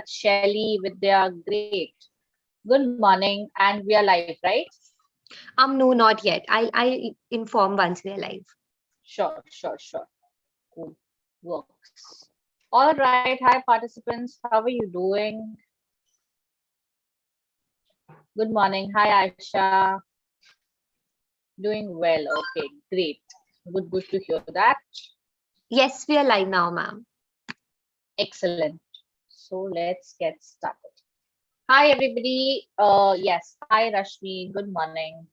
Shelly, Vidya, great. Good morning, and we are live, right? No, not yet. I'll inform once we are live. Sure. Cool. Works. All right. Hi, participants. How are you doing? Good morning. Hi, Aisha. Doing well. Okay, great. Good to hear that. Yes, we are live now, ma'am. Excellent. So let's get started. Hi, everybody. Yes. Hi, Rashmi. Good morning.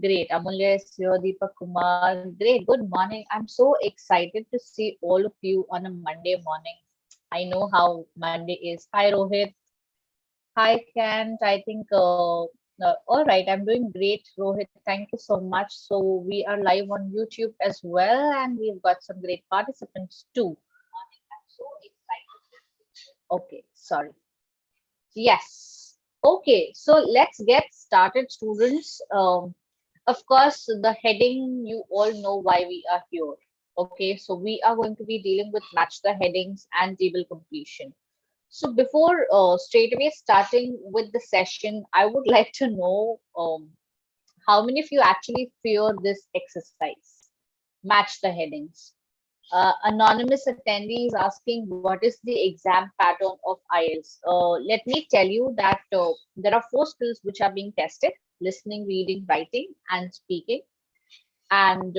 Great. Amulya is here. Deepak Kumar. Great. Good morning. I'm so excited to see all of you on a Monday morning. I know how Monday is. Hi, Rohit. Hi, Kent. I think, all right. I'm doing great, Rohit. Thank you so much. So, we are live on YouTube as well, and we've got some great participants too. I'm so excited. Okay, sorry. Yes. Okay, so let's get started, students. Of course, the heading, you all know why we are here. Okay, so we are going to be dealing with match the headings and table completion. So before straight away starting with the session, I would like to know how many of you actually fear this exercise? Match the headings. Anonymous attendee is asking what is the exam pattern of IELTS. Let me tell you that there are four skills which are being tested: listening, reading, writing, and speaking. And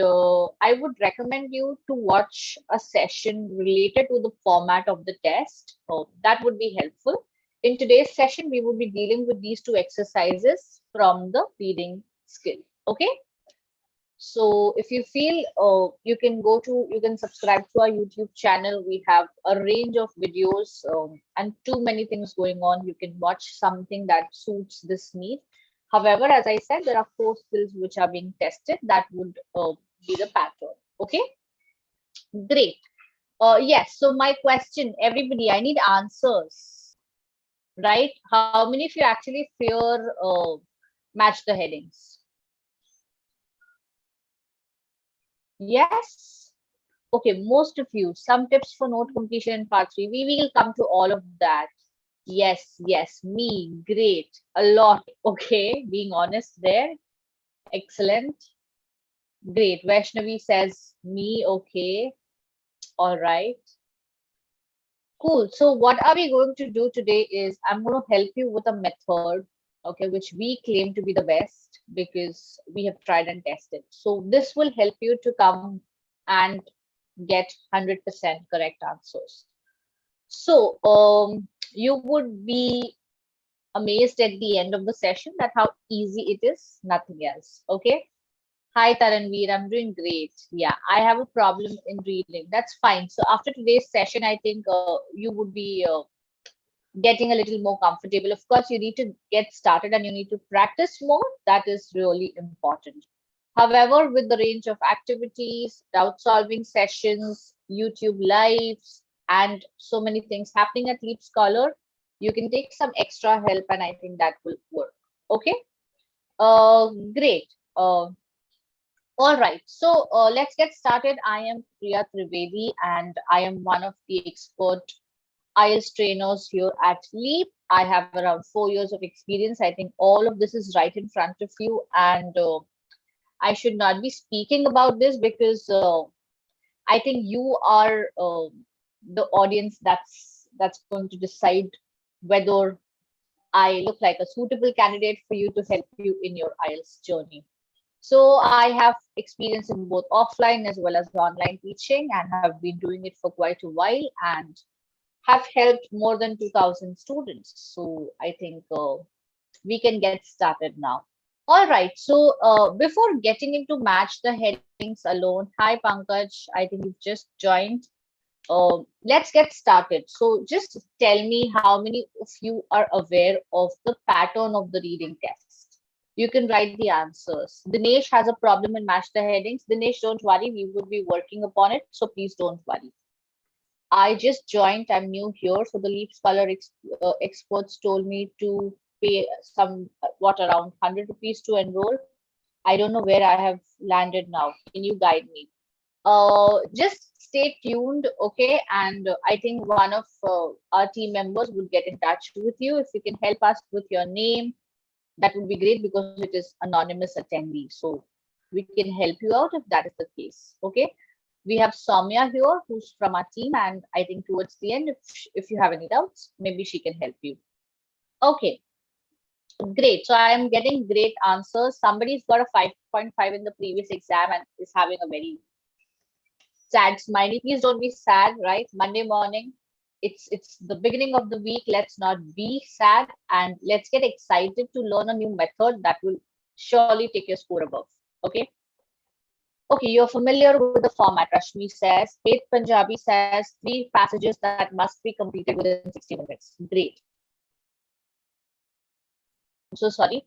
I would recommend you to watch a session related to the format of the test. That would be helpful. In today's session, we will be dealing with these two exercises from the reading skill. Okay. So if you feel you can subscribe to our YouTube channel. We have a range of videos and too many things going on. You can watch something that suits this need. However, as I said, there are four skills which are being tested. That would be the pattern. Okay, great. Yes. So my question, everybody, I need answers, right? How many of you actually fear match the headings? Yes. Okay, most of you, some tips for note completion in part three. We will come to all of that. Yes, me, great, a lot. Okay, being honest there, excellent, great. Vaishnavi says me, okay, all right, cool. So, what are we going to do today is I'm going to help you with a method, okay, which we claim to be the best because we have tried and tested. So, this will help you to come and get 100% correct answers. So, you would be amazed at the end of the session that how easy it is, nothing else. Okay. Hi, Taranveer. I'm doing great. Yeah, I have a problem in reading. That's fine. So, after today's session, I think you would be getting a little more comfortable. Of course, you need to get started and you need to practice more. That is really important. However, with the range of activities, doubt solving sessions, YouTube lives, and so many things happening at Leap Scholar, you can take some extra help, and I think that will work. Okay, great. All right, so let's get started. I am Priya Trivedi, and I am one of the expert IELTS trainers here at Leap. I have around 4 years of experience. I think all of this is right in front of you, and I should not be speaking about this because I think you are the audience that's going to decide whether I look like a suitable candidate for you to help you in your IELTS journey. So I have experience in both offline as well as online teaching and have been doing it for quite a while and have helped more than 2000 students. So I think we can get started now. All right. So before getting into match the headings alone, hi Pankaj, I think you've just joined. Let's get started. So just tell me how many of you are aware of the pattern of the reading test. You can write the answers. Dinesh has a problem in match the headings. Dinesh, don't worry. We will be working upon it. So please don't worry. I just joined. I'm new here. So the Leap Scholar experts told me to pay some, what, around 100 rupees to enroll. I don't know where I have landed now. Can you guide me? Just stay tuned, okay? And I think one of our team members would get in touch with you. If you can help us with your name, that would be great because it is anonymous attendee. So we can help you out if that is the case, okay? We have Soumya here, who's from our team, and I think towards the end, if you have any doubts, maybe she can help you. Okay, great. So I am getting great answers. Somebody's got a 5.5 in the previous exam and is having a very sad smiley. Please don't be sad, right? Monday morning, it's the beginning of the week. Let's not be sad and let's get excited to learn a new method that will surely take your score above. Okay. Okay, you're familiar with the format. Rashmi says, Faith Punjabi says 3 passages that must be completed within 60 minutes. Great. I'm so sorry.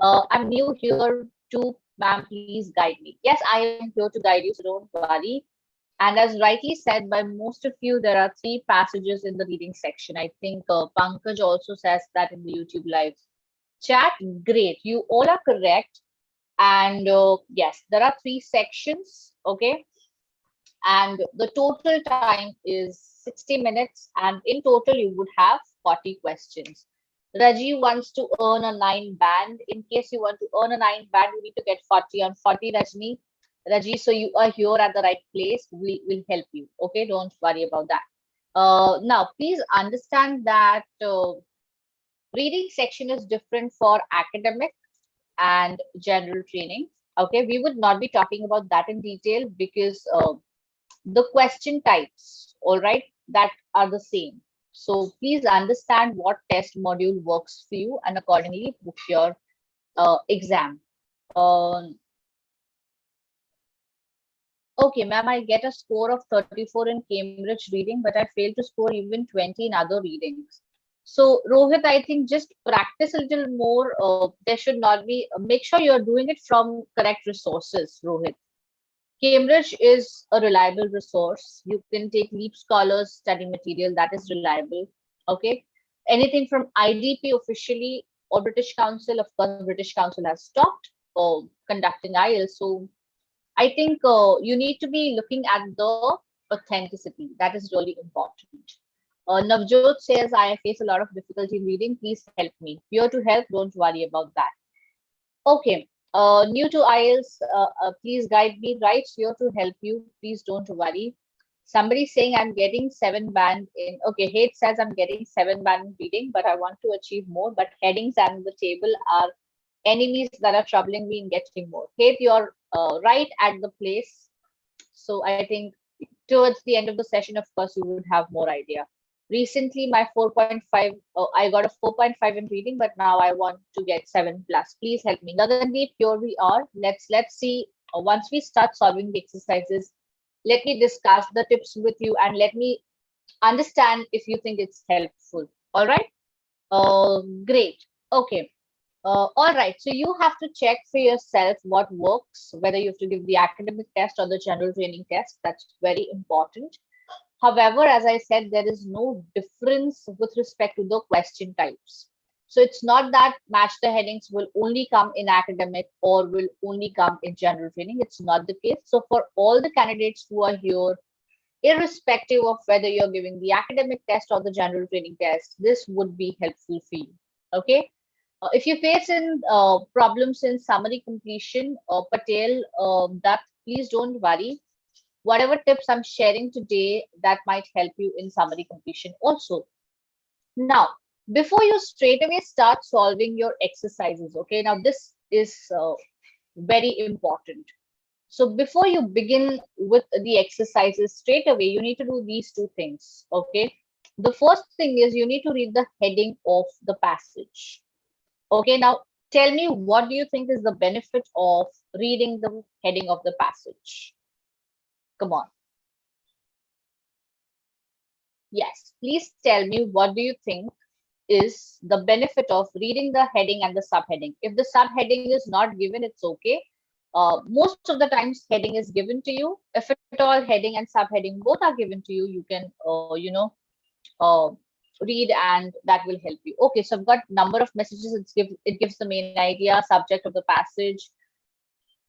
I'm new here too, ma'am. Please guide me. Yes, I am here to guide you, so don't worry. And as rightly said by most of you, there are 3 passages in the reading section. I think Pankaj also says that in the YouTube live chat. Great. You all are correct. And yes, there are 3 sections. Okay. And the total time is 60 minutes. And in total, you would have 40 questions. Raji wants to earn a 9 band. In case you want to earn a 9 band, you need to get 40 on 40, Rajni. Raji, so you are here at the right place. We will help you. Okay, don't worry about that. Now, please understand that reading section is different for academic and general training. Okay, we would not be talking about that in detail because the question types, all right, that are the same. So please understand what test module works for you and accordingly book your exam. Okay, ma'am, I get a score of 34 in Cambridge reading, but I failed to score even 20 in other readings. So, Rohit, I think just practice a little more. There should not be, make sure you're doing it from correct resources, Rohit. Cambridge is a reliable resource. You can take LeapScholar's study material, that is reliable. Okay. Anything from IDP officially or British Council, of course, British Council has stopped conducting IELTS. So I think you need to be looking at the authenticity. That is really important. Navjot says, I face a lot of difficulty in reading. Please help me. Here to help. Don't worry about that. Okay. New to IELTS, please guide me. Right here to help you. Please don't worry. Somebody saying I'm getting 7 band in. Okay, Hate says I'm getting 7 band in reading, but I want to achieve more. But headings and the table are enemies that are troubling me in getting more. Hate, you're right at the place. So I think towards the end of the session, of course, you would have more idea. Recently, my 4.5, I got a 4.5 in reading, but now I want to get 7 plus. Please help me. Gagandeep, here we are. Let's see. Once we start solving the exercises, let me discuss the tips with you and let me understand if you think it's helpful. All right. Great. Okay. All right, so you have to check for yourself what works, whether you have to give the academic test or the general training test. That's very important. However, as I said, there is no difference with respect to the question types. So it's not that match the headings will only come in academic or will only come in general training. It's not the case. So for all the candidates who are here, irrespective of whether you're giving the academic test or the general training test, this would be helpful for you. Okay. If you face in problems in summary completion, Patel, that please don't worry. Whatever tips I'm sharing today, that might help you in summary completion also. Now, before you straight away start solving your exercises, okay? Now, this is very important. So before you begin with the exercises straight away, you need to do these 2 things, okay? The first thing is you need to read the heading of the passage. Okay, now tell me, what do you think is the benefit of reading the heading of the passage? Come on. Yes, please tell me, what do you think is the benefit of reading the heading and the subheading? If the subheading is not given, it's okay. Most of the times heading is given to you. If at all heading and subheading both are given to you, you can, uh, read and that will help you. Okay, so I've got number of messages. It gives the main idea, subject of the passage.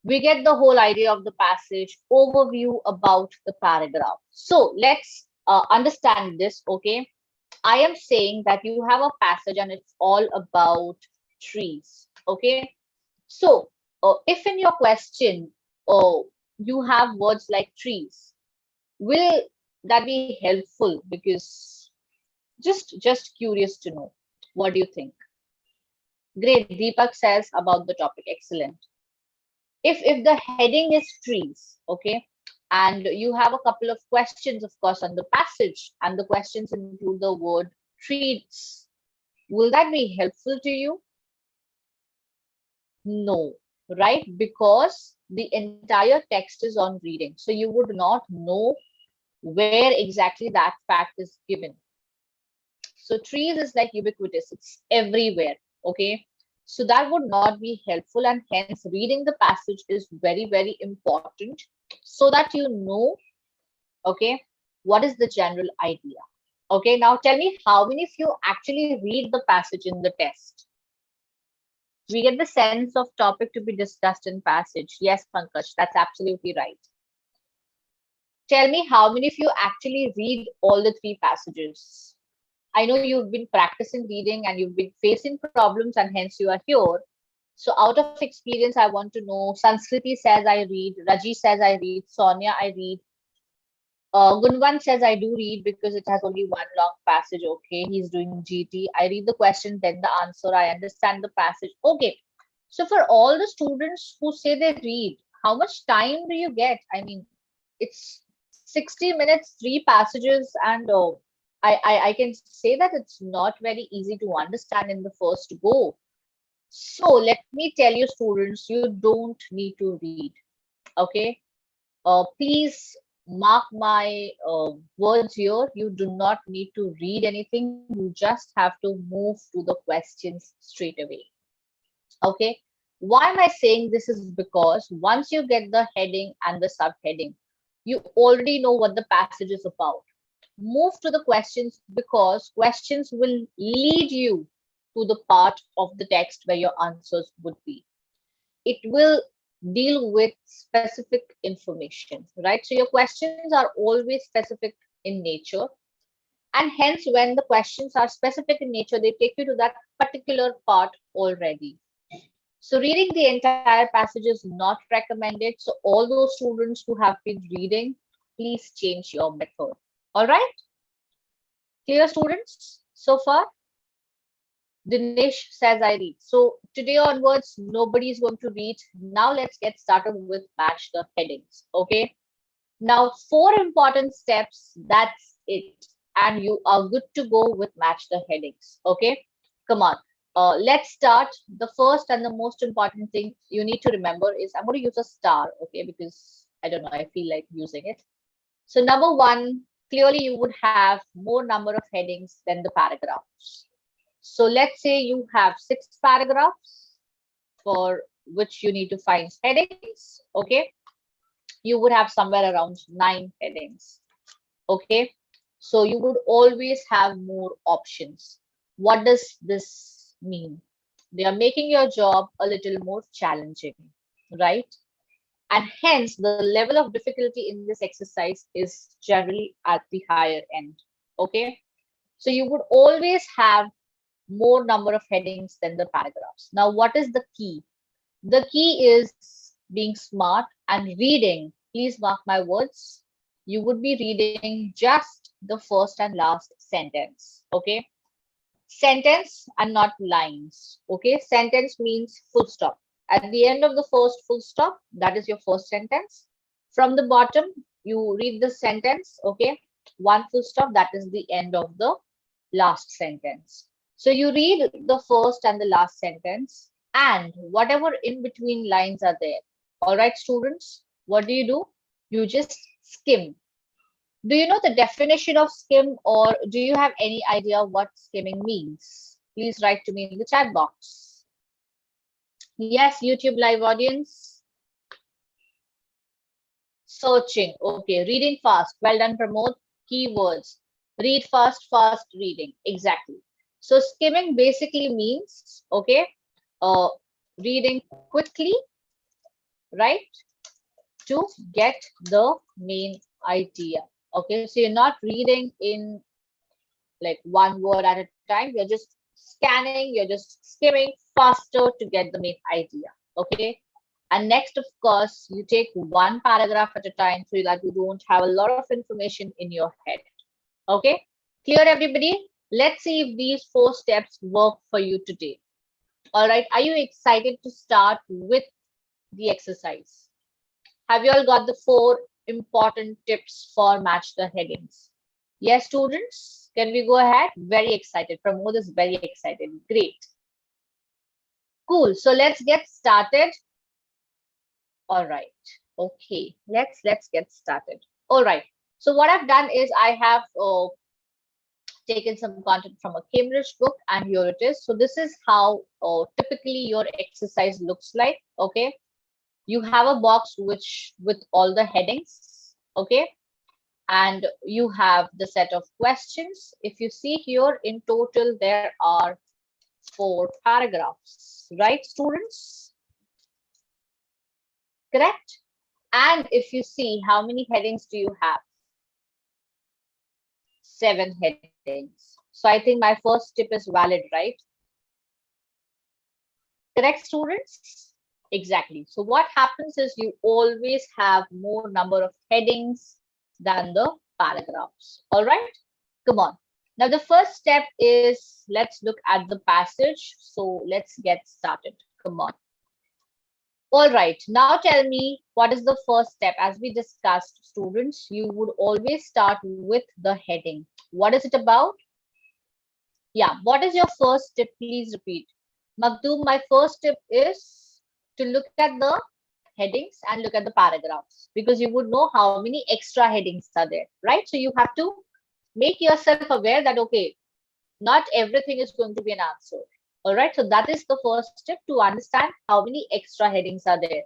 We get the whole idea of the passage, overview about the paragraph. So let's understand this, okay? I am saying that you have a passage and it's all about trees, okay? So if in your question you have words like trees, will that be helpful? Because just curious to know. What do you think? Great, Deepak says about the topic. Excellent. If the heading is trees, okay, and you have a couple of questions, of course, on the passage, and the questions include the word trees, will that be helpful to you? No, right? Because the entire text is on reading, so you would not know where exactly that fact is given. So trees is like ubiquitous, it's everywhere, okay? So that would not be helpful, and hence reading the passage is very, very important so that you know, okay, what is the general idea. Okay, now tell me how many of you actually read the passage in the test? We get the sense of topic to be discussed in passage. Yes, Pankaj, that's absolutely right. Tell me how many of you actually read all the three passages? I know you've been practicing reading and you've been facing problems and hence you are here. So out of experience, I want to know, Sanskriti says I read, Raji says I read, Sonia I read, Gunwan says I do read because it has only one long passage. Okay, he's doing GT. I read the question, then the answer. I understand the passage. Okay. So for all the students who say they read, how much time do you get? I mean, it's 60 minutes, three passages, and I can say that it's not very easy to understand in the first go. So let me tell you, students, you don't need to read. Okay, please mark my words here. You do not need to read anything. You just have to move to the questions straight away. Okay. Why am I saying this is because once you get the heading and the subheading, you already know what the passage is about. Move to the questions because questions will lead you to the part of the text where your answers would be. It will deal with specific information, right? So your questions are always specific in nature. And hence, when the questions are specific in nature, they take you to that particular part already. So reading the entire passage is not recommended. So all those students who have been reading, please change your method. All right? Clear, students, so far? Dinesh says I read. So today onwards, nobody is going to read. Now let's get started with match the headings. Okay. Now, four important steps. That's it. And you are good to go with match the headings. Okay. Come on. Let's start. The first and the most important thing you need to remember is I'm going to use a star. Okay. Because I don't know, I feel like using it. So number one, clearly you would have more number of headings than the paragraphs. So let's say you have 6 paragraphs for which you need to find headings. Okay. You would have somewhere around 9 headings. Okay. So you would always have more options. What does this mean? They are making your job a little more challenging, right? And hence the level of difficulty in this exercise is generally at the higher end. Okay. So you would always have more number of headings than the paragraphs. Now, what is the key? The key is being smart and reading. Please mark my words. You would be reading just the first and last sentence. Okay. Sentence and not lines. Okay. Sentence means full stop. At the end of the first full stop, that is your first sentence. From the bottom, you read the sentence. Okay. One full stop, that is the end of the last sentence. So you read the first and the last sentence and whatever in between lines are there. All right, students, what do? You just skim. Do you know the definition of skim or do you have any idea what skimming means? Please write to me in the chat box. Yes, YouTube live audience. Searching. Okay, reading fast. Well done, Pramod. Keywords. Read fast, fast reading. Exactly. So skimming basically means, okay, uh, reading quickly right? To get the main idea. Okay, so you're not reading in like one word at a time. You're just scanning, you're just skimming faster to get the main idea. Okay. And next, of course, you take one paragraph at a time so that you don't have a lot of information in your head. Okay. Clear, everybody? Let's see if these 4 steps work for you today. All right. Are you excited to start with the exercise? Have you all got the 4 important tips for match the headings? Yes, students, can we go ahead? Very excited. Pramod is very excited. Great. Cool. So let's get started. All right. Okay. Let's get started. All right. So what I've done is I have taken some content from a Cambridge book, and here it is. So this is how typically your exercise looks like. Okay. You have a box which with all the headings. Okay. And you have the set of questions. If you see here, in total, there are 4 paragraphs, right, students? Correct? And if you see, how many headings do you have? 7 headings. So I think my first tip is valid, right? Correct, students? Exactly. So what happens is you always have more number of headings than the paragraphs. All right? Come on. Now, the first step is let's look at the passage. So let's get started. Come on. All right. Now tell me, what is the first step? As we discussed, students, you would always start with the heading. What is it about? Yeah. What is your first tip? Please repeat. Magdoum, my first tip is to look at the headings and look at the paragraphs, because you would know how many extra headings are there, right? So you have to make yourself aware that, okay, not everything is going to be an answer. All right. So that is the first step, to understand how many extra headings are there.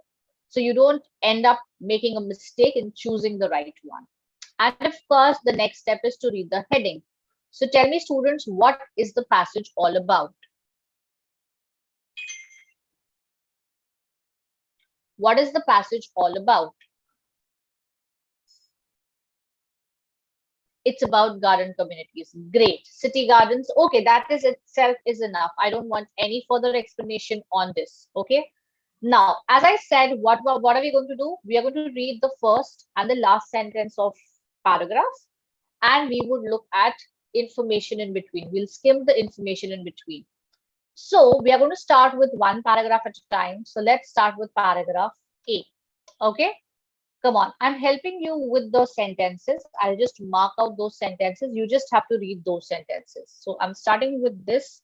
So you don't end up making a mistake in choosing the right one. And of course, the next step is to read the heading. So tell me, students, what is the passage all about? What is the passage all about? It's about garden communities. Great. City gardens. Okay, that is itself is enough. I don't want any further explanation on this. Okay. Now, as I said, what are we going to do? We are going to read the first and the last sentence of paragraphs, and we would look at information in between. We'll skim the information in between. So we are going to start with one paragraph at a time. So let's start with paragraph A. Okay. Come on, I'm helping you with those sentences. I'll just mark out those sentences. You just have to read those sentences. So I'm starting with this.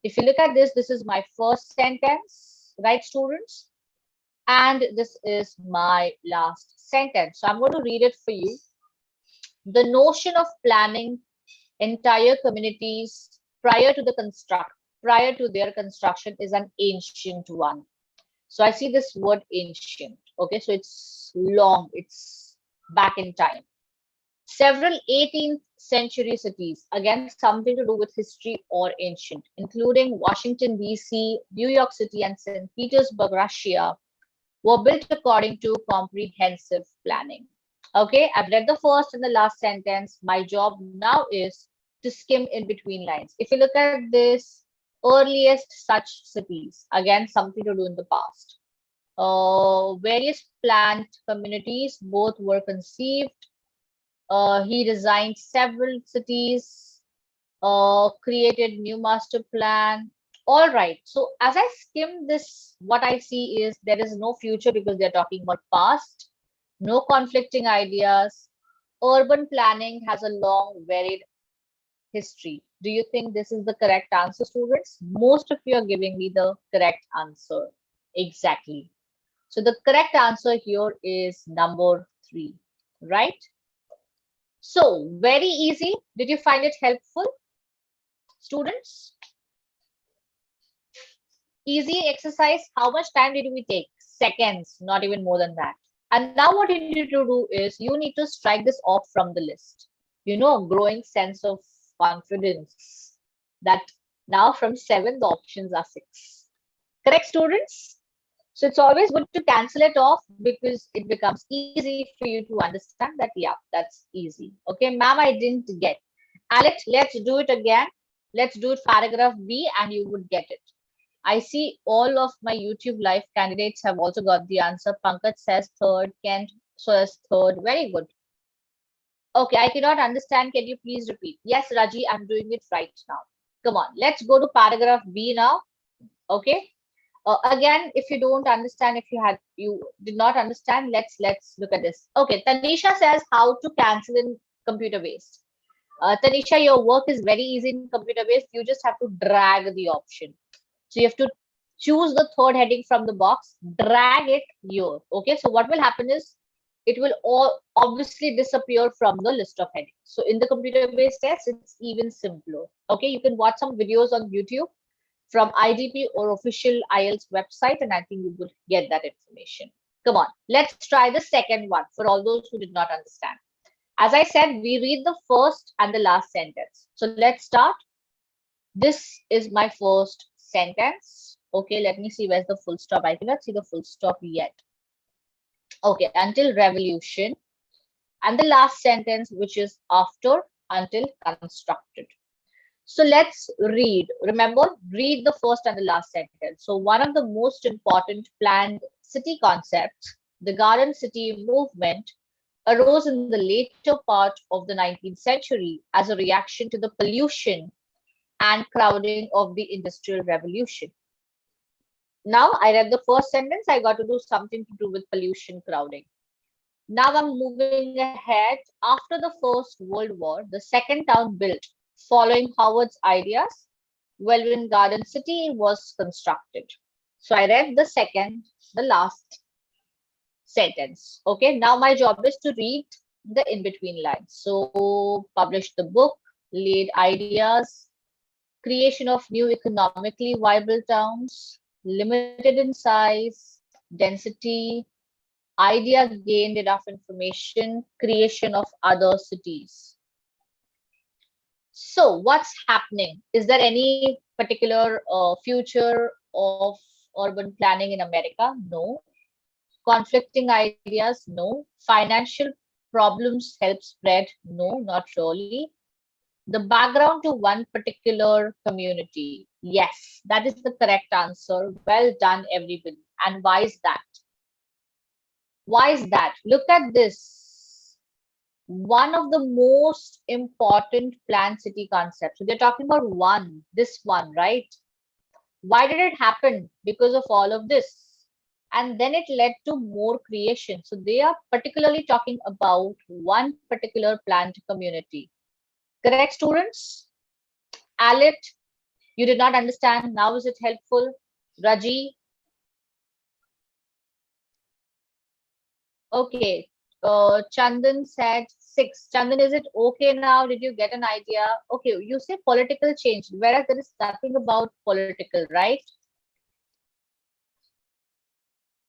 If you look at this, this is my first sentence, right, students? And this is my last sentence. So I'm going to read it for you. The notion of planning entire communities prior to their construction is an ancient one. So I see this word ancient. Okay, so it's long, it's back in time. Several 18th century cities, again, something to do with history or ancient, including Washington, D.C., New York City, and St. Petersburg, Russia, were built according to comprehensive planning. Okay, I've read the first and the last sentence. My job now is to skim in between lines. If you look at this, earliest such cities, again, something to do in the past. Various plant communities both were conceived. He designed several cities, created new master plan. All right. So as I skim this, what I see is there is no future because they're talking about past, no conflicting ideas. Urban planning has a long, varied history. Do you think this is the correct answer, students? Most of you are giving me the correct answer. Exactly. So the correct answer here is number 3, right? So very easy. Did you find it helpful, students? Easy exercise. How much time did we take? Seconds, not even more than that. And now what you need to do is you need to strike this off from the list. You know, growing sense of confidence that now from 7, the options are 6. Correct, students? So it's always good to cancel it off because it becomes easy for you to understand that, yeah, that's easy. Okay, ma'am, I didn't get. Alex, let's do it again. Let's do it paragraph B and you would get it. I see all of my YouTube live candidates have also got the answer. Pankaj says third, Kent says third. Very good. Okay, I cannot understand. Can you please repeat? Yes, Raji, I'm doing it right now. Come on, let's go to paragraph B now. Okay. Again, if you don't understand, if you did not understand, let's look at this. Okay, Tanisha says how to cancel in computer based. Tanisha, your work is very easy in computer based. You just have to drag the option. So you have to choose the third heading from the box, drag it here. Okay, so what will happen is it will all obviously disappear from the list of headings. So in the computer based test, it's even simpler. Okay, you can watch some videos on YouTube from IDP or official IELTS website, and I think you will get that information. Come on, let's try the second one for all those who did not understand. As I said, we read the first and the last sentence. So let's start. This is my first sentence. Okay, let me see where's the full stop. I cannot see the full stop yet. Okay, until revolution. And the last sentence, which is after, until constructed. So let's read. Remember, read the first and the last sentence. So one of the most important planned city concepts, the garden city movement, arose in the later part of the 19th century as a reaction to the pollution and crowding of the Industrial Revolution. Now I read the first sentence, I got to do something to do with pollution crowding. Now I'm moving ahead. After the First World War, the second town built following Howard's ideas, Welwyn Garden City was constructed. So I read the last sentence. Okay, now my job is to read the in-between lines. So published the book, laid ideas, creation of new economically viable towns, limited in size, density, idea gained enough information, creation of other cities. So what's happening? Is there any particular future of urban planning in America? No. Conflicting ideas? No. Financial problems help spread? No, not really. The background to one particular community? Yes, that is the correct answer. Well done, everybody. And why is that? Why is that? Look at this. One of the most important planned city concepts. So they're talking about this one, right? Why did it happen? Because of all of this. And then it led to more creation. So they are particularly talking about one particular planned community. Correct, students? Alit, you did not understand. Now is it helpful? Raji? Okay. Chandan said 6. Chandan, is it okay now? Did you get an idea? Okay, you say political change, whereas there is nothing about political, right?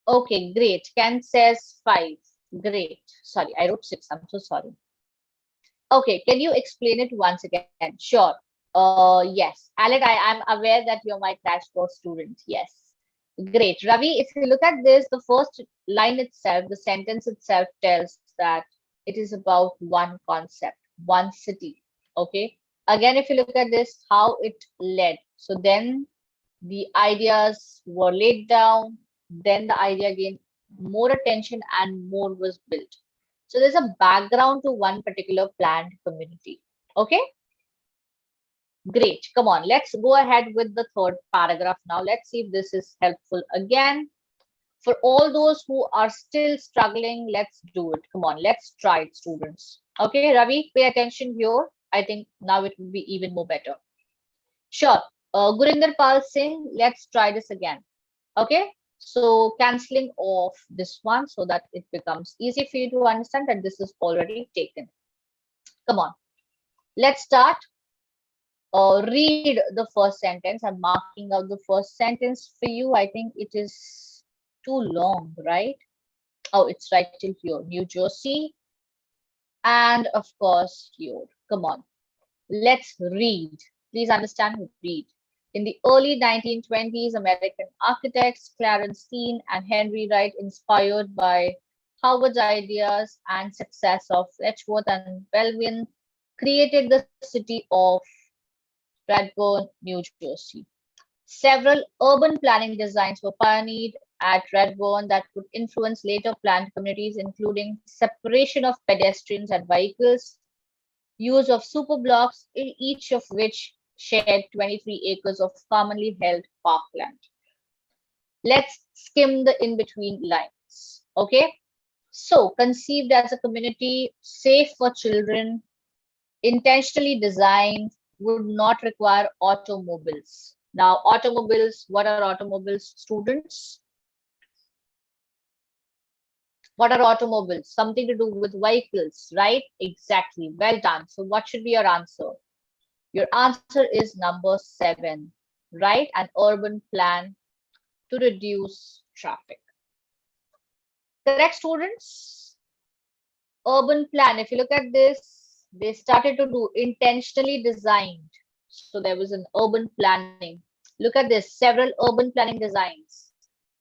Okay, great. Ken says 5. Great. Sorry, I wrote 6. I'm so sorry. Okay, can you explain it once again? Sure. Yes. Alec, I'm aware that you're my crash course student. Yes. Great. Ravi, if you look at this, the first line itself, the sentence itself tells that it is about one concept, one city. Okay. Again, if you look at this, how it led. So then the ideas were laid down, then the idea gained more attention and more was built. So there's a background to one particular planned community. Okay. Great. Come on, let's go ahead with the third paragraph now. Let's see if this is helpful again. For all those who are still struggling, let's do it. Come on, let's try it, students. Okay, Ravi, pay attention here. I think now it will be even more better. Sure. Gurinder Pal Singh, let's try this again. Okay, so cancelling off this one so that it becomes easy for you to understand that this is already taken. Come on, let's start. Read the first sentence. I'm marking out the first sentence for you. I think it is too long, right? Oh, it's right till here. New Jersey. And of course, here. Come on. Let's read. Please understand, read. In the early 1920s, American architects Clarence Keene and Henry Wright, inspired by Howard's ideas and success of Letchworth and Bellevue, created the city of Redbourne, New Jersey. Several urban planning designs were pioneered at Redbourne that would influence later planned communities, including separation of pedestrians and vehicles, use of superblocks, each of which shared 23 acres of commonly held parkland. Let's skim the in-between lines. Okay. So, conceived as a community safe for children, intentionally designed, would not require automobiles. Now, automobiles, what are automobiles, students? What are automobiles? Something to do with vehicles, right? Exactly. Well done. So, what should be your answer? Your answer is number 7, right? An urban plan to reduce traffic. Correct, students? Urban plan, if you look at this, they started to do intentionally designed. So there was an urban planning. Look at this, several urban planning designs.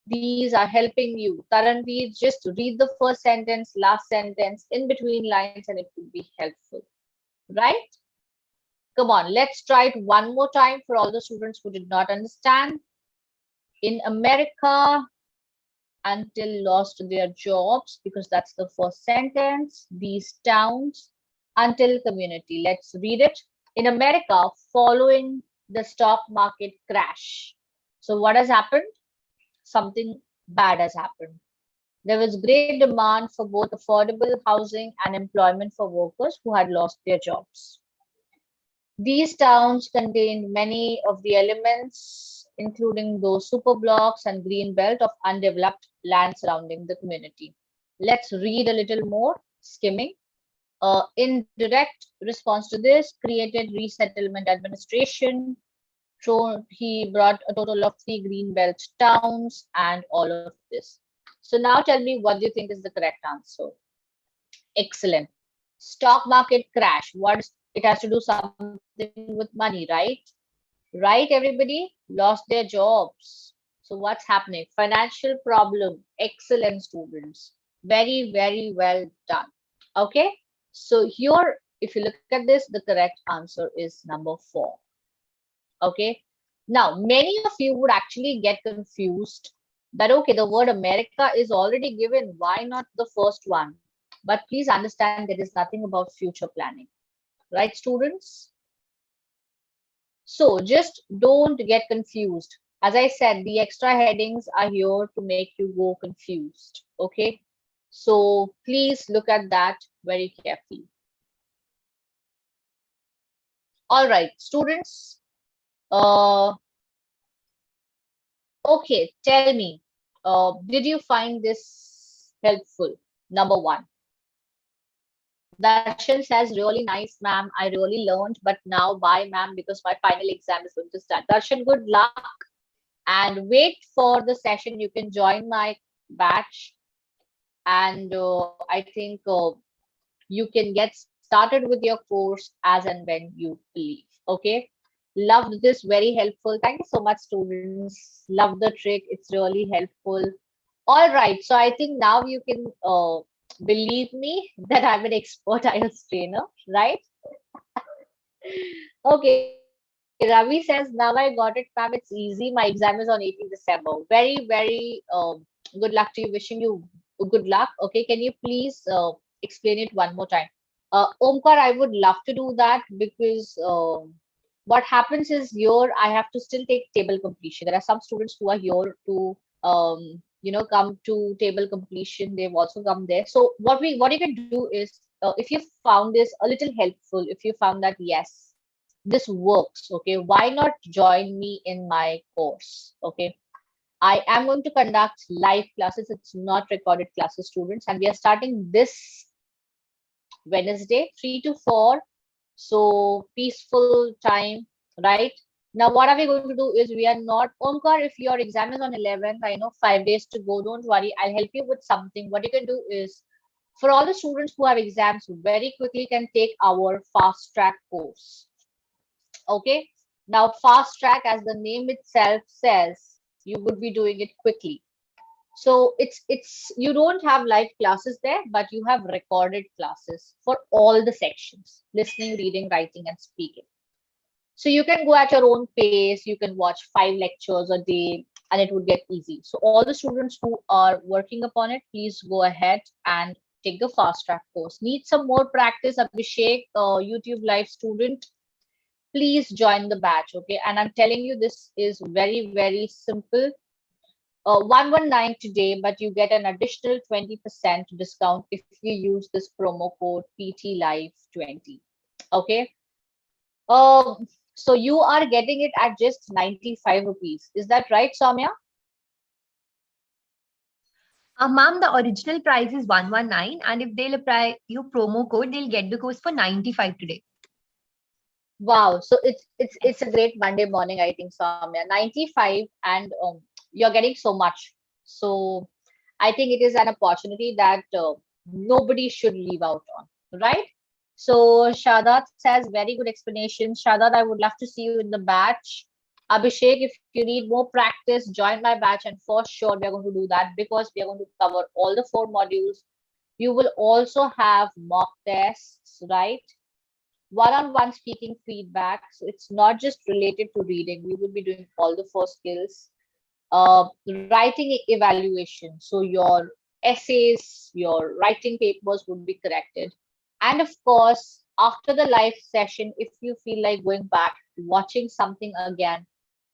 These are helping you. Taranveer, just read the first sentence, last sentence, in between lines, and it will be helpful. Right? Come on, let's try it one more time for all the students who did not understand. In America, until lost their jobs, because that's the first sentence. These towns until community. Let's read it. In America, following the stock market crash. So, what has happened? Something bad has happened. There was great demand for both affordable housing and employment for workers who had lost their jobs. These towns contained many of the elements, including those superblocks and green belt of undeveloped land surrounding the community. Let's read a little more, skimming. In direct response to this, created resettlement administration. He brought a total of 3 green belt towns and all of this. So now tell me, what do you think is the correct answer? Excellent. Stock market crash. It has to do something with money, right? Right, everybody? Lost their jobs. So what's happening? Financial problem. Excellent, students. Very, very well done. Okay. So here, if you look at this, the correct answer is number 4. Okay. Now, many of you would actually get confused that, okay, the word America is already given. Why not the first one? But please understand there is nothing about future planning. Right, students? So just don't get confused. As I said, the extra headings are here to make you go confused. Okay. So please look at that very carefully. All right, students. Uh, okay, tell me, did you find this helpful? Number 1. Darshan says, really nice, ma'am. I really learned, but now bye, ma'am, because my final exam is going to start. Darshan, good luck. And wait for the session. You can join my batch, and I think you can get started with your course as and when you believe. Okay. Loved this, very helpful. Thank you so much, students. Love the trick, it's really helpful. All right, so I think now you can believe me that I'm an expert IELTS trainer, right? Okay, Ravi says, now I got it, ma'am. It's easy. My exam is on 18th December. Very, very good luck to you. Wishing you good luck. Okay, can you please explain it one more time? Omkar, I would love to do that because what happens is here I have to still take table completion. There are some students who are here to come to table completion. They've also come there. So what you can do is if you found this a little helpful, if you found that yes, this works, okay, why not join me in my course? Okay. I am going to conduct live classes. It's not recorded classes, students, and we are starting this Wednesday, 3 to 4. So peaceful time, right? Now, what are we going to do is we are not, Omkar, if your exam is on 11th, I know 5 days to go, don't worry. I'll help you with something. What you can do is for all the students who have exams, very quickly can take our fast track course. Okay. Now, fast track, as the name itself says, you would be doing it quickly. So it's you don't have live classes there, but you have recorded classes for all the sections: listening, reading, writing, and speaking. So you can go at your own pace. You can watch 5 lectures a day, and it would get easy. So all the students who are working upon it, please go ahead and take the fast track course. Need some more practice, Abhishek, YouTube live student, please join the batch. Okay, and I'm telling you, this is very, very simple. 119 today, but you get an additional 20% discount if you use this promo code PT Live 20. Okay. So you are getting it at just 95 rupees. Is that right, Soumya? Ma'am, the original price is 119, and if they'll apply your promo code, they'll get the course for 95 today. Wow. So it's a great Monday morning, I think, Soumya. 95, and you're getting so much. So I think it is an opportunity that nobody should leave out on, right? So Shadat says very good explanation. Shadat, I would love to see you in the batch. Abhishek, if you need more practice, join my batch, and for sure we are going to do that because we are going to cover all the 4 modules. You will also have mock tests, right? One-on-one speaking feedback. So it's not just related to reading. We will be doing all the 4 skills. Writing evaluation. So your essays, your writing papers would be corrected. And of course, after the live session, if you feel like going back, watching something again,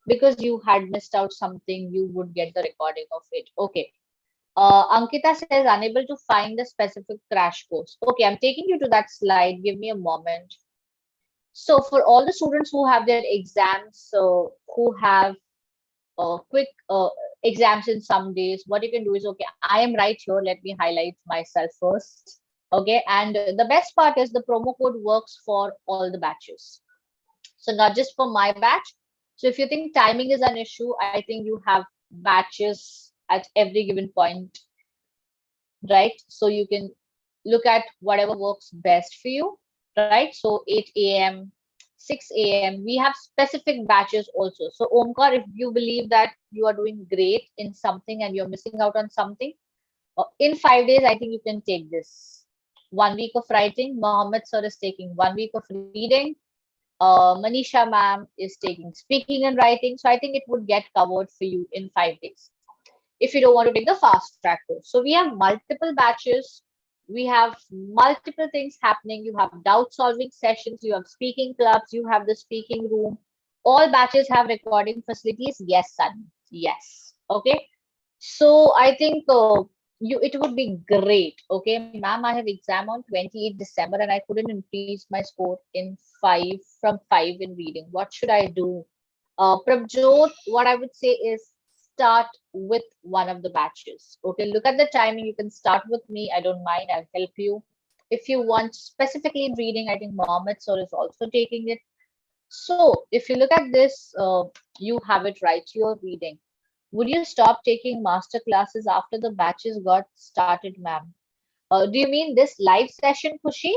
because you had missed out something, you would get the recording of it. Okay. Ankita says, unable to find the specific crash course. Okay, I'm taking you to that slide. Give me a moment. So for all the students who have their exams, who have quick exams in some days, what you can do is, okay, I am right here. Let me highlight myself first. Okay, and the best part is the promo code works for all the batches. So not just for my batch. So if you think timing is an issue, I think you have batches at every given point, right? So you can look at whatever works best for you, right? So 8 a.m., 6 a.m. We have specific batches also. So Omkar, if you believe that you are doing great in something and you're missing out on something, in 5 days, I think you can take this. 1 week of writing, Mohammed sir is taking 1 week of reading, Manisha ma'am is taking speaking and writing. So I think it would get covered for you in 5 days if you don't want to take the fast track course. So we have multiple batches, we have multiple things happening. You have doubt solving sessions, you have speaking clubs, you have the speaking room. All batches have recording facilities. Yes, son. Yes. Okay. So I think it would be great. Okay, ma'am, I have exam on 28 December and I couldn't increase my score in 5 in reading. What should I do? Prabjot, what I would say is start with one of the batches. Okay, look at the timing. You can start with me. I don't mind. I'll help you. If you want specifically in reading, I think Mohammed sir is also taking it. So if you look at this, you have it right. You're reading. Would you stop taking master classes after the batches got started, ma'am? Do you mean this live session, Kushi?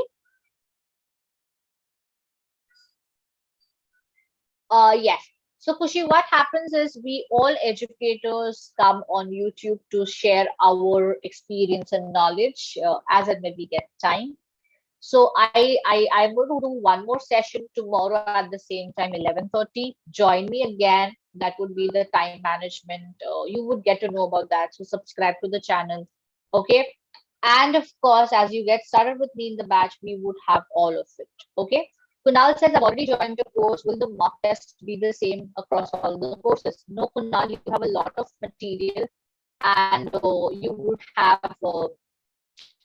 Yes. So, Kushi, what happens is we all educators come on YouTube to share our experience and knowledge as and when we get time. So I'm going to do one more session tomorrow at the same time, 11:30. Join me again. That would be the time management. You would get to know about that. So subscribe to the channel. Okay. And of course, as you get started with me in the batch, we would have all of it. Okay. Kunal says, I've already joined the course. Will the mock test be the same across all the courses? No, Kunal, you have a lot of material and you would have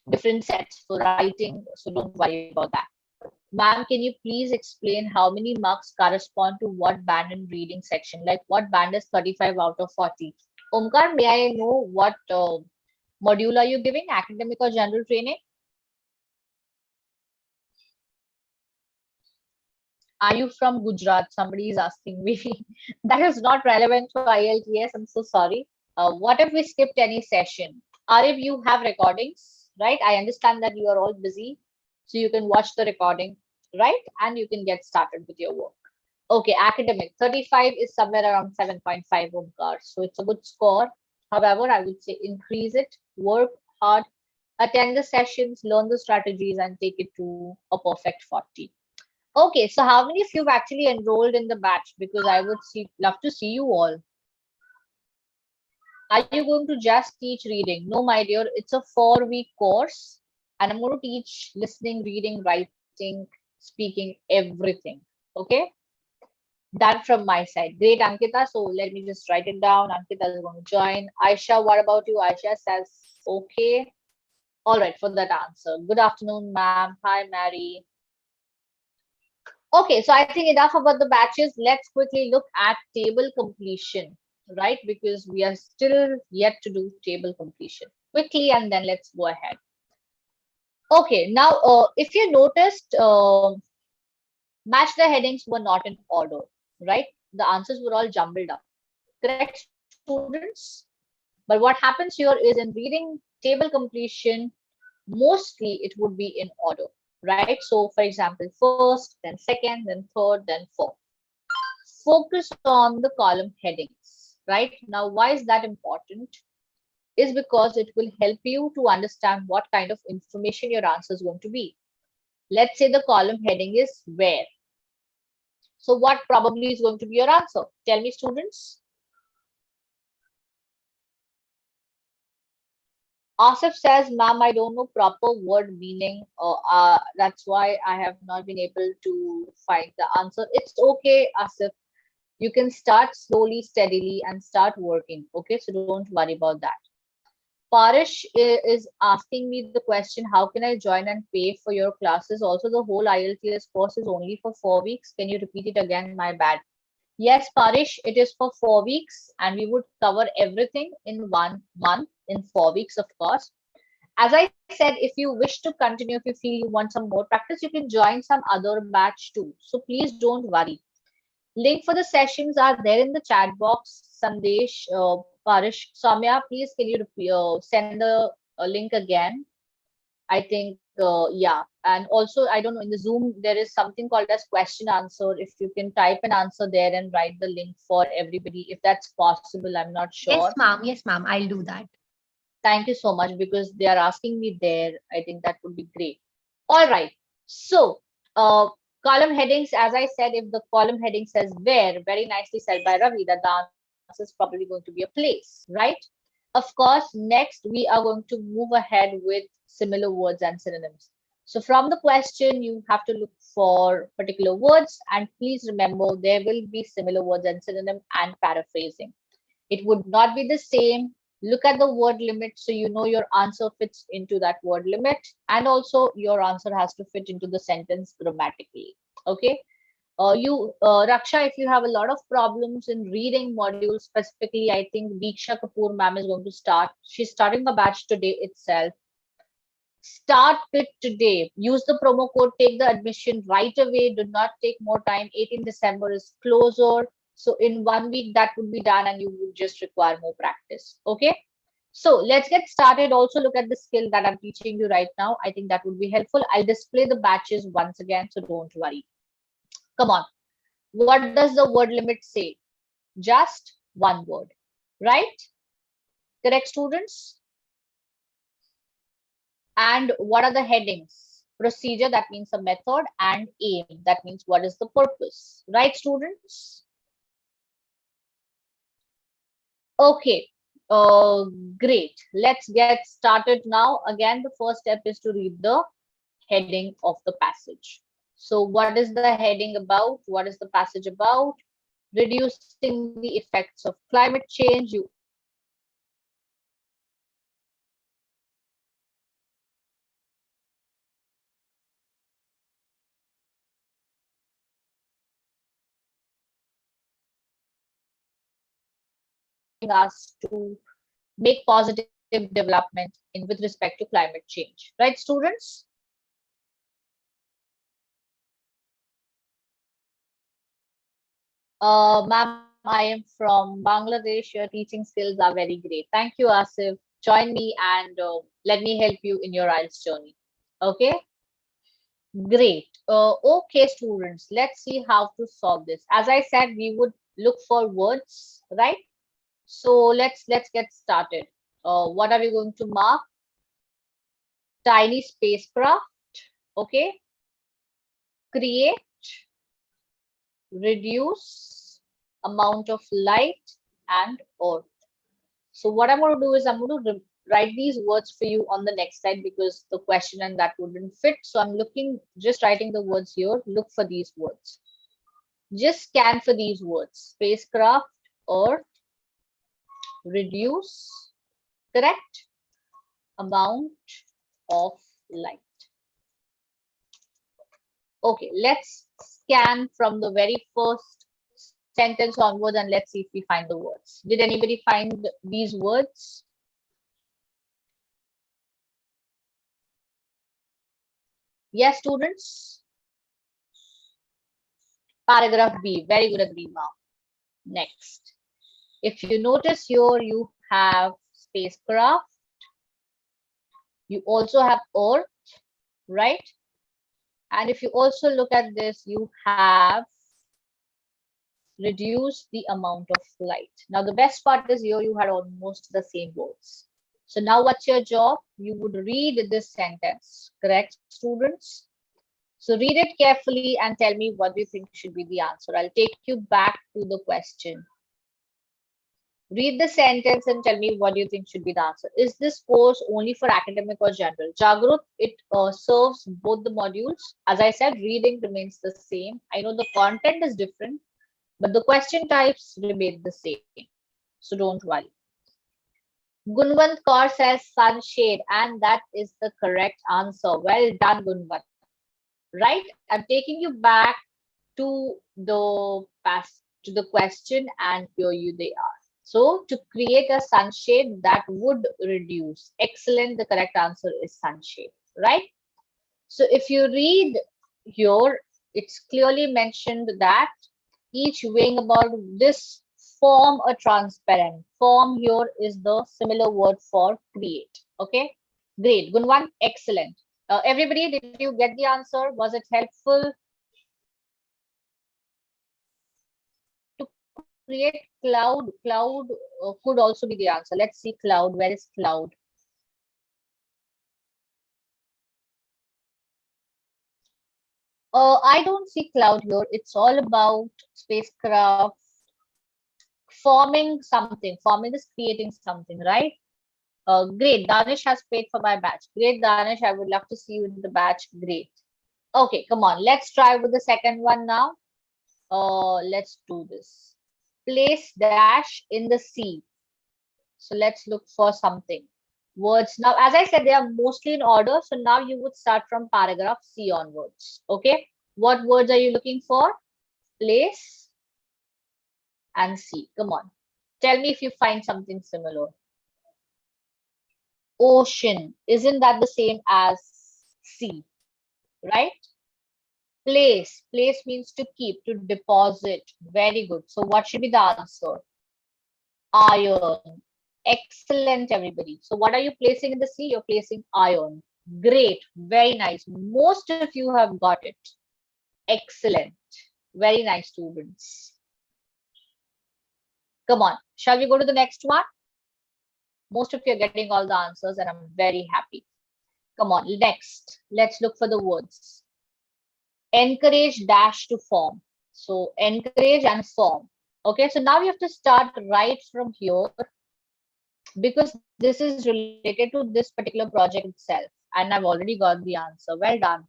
different sets for writing. So don't worry about that. Ma'am, can you please explain how many marks correspond to what band in reading section? Like what band is 35 out of 40? Omkar, may I know what module are you giving? Academic or general training? Are you from Gujarat? Somebody is asking me. That is not relevant to IELTS. I'm so sorry. What if we skipped any session? Arif, you have recordings, right? I understand that you are all busy, so you can watch the recording, right? And you can get started with your work. Okay, academic 35 is somewhere around 7.5 Omkar. So it's a good score. However, I would say increase it, work hard, attend the sessions, learn the strategies, and take it to a perfect 40. Okay, so how many of you have actually enrolled in the batch? Because I would love to see you all. Are you going to just teach reading? No, my dear, it's a 4-week course, and I'm going to teach listening, reading, writing, speaking, everything. Okay, that from my side. Great, Ankita. So let me just write it down. Ankita is going to join. Aisha, what about you? Aisha says, okay. All right, for that answer. Good afternoon, ma'am. Hi, Mary. Okay, so I think enough about the batches. Let's quickly look at table completion, right? Because we are still yet to do table completion quickly, and then let's go ahead. Okay, now if you noticed, match the headings were not in order, right? The answers were all jumbled up. Correct, students? But what happens here is in reading table completion, mostly it would be in order, right? So, for example, first, then second, then third, then fourth. Focus on the column headings, right? Now, why is that important? Is because it will help you to understand what kind of information your answer is going to be. Let's say the column heading is where. So, what probably is going to be your answer? Tell me, students. Asif says, ma'am, I don't know proper word meaning. That's why I have not been able to find the answer. It's okay, Asif. You can start slowly, steadily, and start working. Okay, so don't worry about that. Parish is asking me the question, how can I join and pay for your classes? Also, the whole IELTS course is only for 4 weeks. Can you repeat it again? My bad. Yes, Parish, it is for 4 weeks, and we would cover everything in 1 month, in 4 weeks, of course. As I said, if you wish to continue, if you feel you want some more practice, you can join some other batch too. So please don't worry. Link for the sessions are there in the chat box. Sandesh, Parish, Soumya, please can you send the link again? I think, yeah. And also, I don't know, in the Zoom, there is something called as question answer. If you can type an answer there and write the link for everybody, if that's possible, I'm not sure. Yes, ma'am. Yes, ma'am. I'll do that. Thank you so much because they are asking me there. I think that would be great. All right. So, uh, column headings, as I said, if the column heading says where, very nicely said by Ravi, that the answer is probably going to be a place, right? Of course, next we are going to move ahead with similar words and synonyms. So from the question, you have to look for particular words, and please remember there will be similar words and synonym and paraphrasing. It would not be the same. Look at the word limit so you know your answer fits into that word limit, and also your answer has to fit into the sentence grammatically. Okay. Raksha, if you have a lot of problems in reading modules specifically, I think Deeksha Kapoor ma'am is going to start. She's starting a batch today itself. Start it today. Use the promo code, take the admission right away. Do not take more time. 18 December is closer. So in 1 week that would be done and you would just require more practice. Okay. So let's get started. Also look at the skill that I'm teaching you right now. I think that would be helpful. I'll display the batches once again, so don't worry. Come on. What does the word limit say? Just one word, right? Correct, students? And what are the headings? Procedure, that means a method, and aim, that means what is the purpose, right, students? Okay, great. Let's get started now. Again, the first step is to read the heading of the passage. So what is the heading about? What is the passage about? Reducing the effects of climate change. You all know that climate change is something that is helping us to make positive development in with respect to climate change. Right, students? Ma'am, I am from Bangladesh. Your teaching skills are very great. Thank you, Asif. Join me and let me help you in your IELTS journey. Okay, great. Okay, students, let's see how to solve this. As I said, we would look for words, right? So let's get started. What are we going to mark? Tiny spacecraft. Okay. Create, reduce, amount of light, and earth. So what I'm going to do is I'm going to write these words for you on the next slide because the question and that wouldn't fit. So I'm just writing the words here. Look for these words. Just scan for these words. Spacecraft, earth, reduce, correct, amount of light. Okay, let's scan from the very first sentence onwards and let's see if we find the words. Did anybody find these words? Yes, students? Paragraph B. Very good, Agrima. Next. If you notice here, you have spacecraft. You also have Earth, right? And if you also look at this, you have reduced the amount of light. Now, the best part is here you had almost the same words. So now what's your job? You would read this sentence, correct, students? So read it carefully and tell me what do you think should be the answer. I'll take you back to the question. Read the sentence and tell me what do you think should be the answer. Is this course only for academic or general? Jagrut, it serves both the modules. As I said, reading remains the same. I know the content is different, but the question types remain the same. So don't worry. Gunwant Kaur says sunshade, and that is the correct answer. Well done, Gunwant. Right? I'm taking you back to the past to the question, and here you they are. So to create a sunshade that would reduce. Excellent. The correct answer is sunshade, right? So if you read here, it's clearly mentioned that each weighing about this form a transparent. Form here is the similar word for create. Okay, great. Gunwan, excellent. Everybody, did you get the answer? Was it helpful? To create cloud could also be the answer. Let's see cloud. Where is cloud? I don't see cloud here. It's all about spacecraft forming something. Forming is creating something, right? Great. Danish has paid for my batch. Great, Danish. I would love to see you in the batch. Great. Okay, come on. Let's try with the second one now. Let's do this. Place dash in the sea. So let's look for something. Words. Now, as I said, they are mostly in order. So now you would start from paragraph C onwards. Okay. What words are you looking for? Place and sea. Come on. Tell me if you find something similar. Ocean. Isn't that the same as sea? Right? Place. Place means to keep, to deposit. Very good. So what should be the answer? Iron. Excellent, everybody. So what are you placing in the sea? You're placing iron. Great. Very nice. Most of you have got it. Excellent. Very nice, students. Come on. Shall we go to the next one? Most of you are getting all the answers and I'm very happy. Come on. Next. Let's look for the words. Encourage dash to form. So encourage and form. Okay, so now you have to start right from here because this is related to this particular project itself. And I've already got the answer. Well done.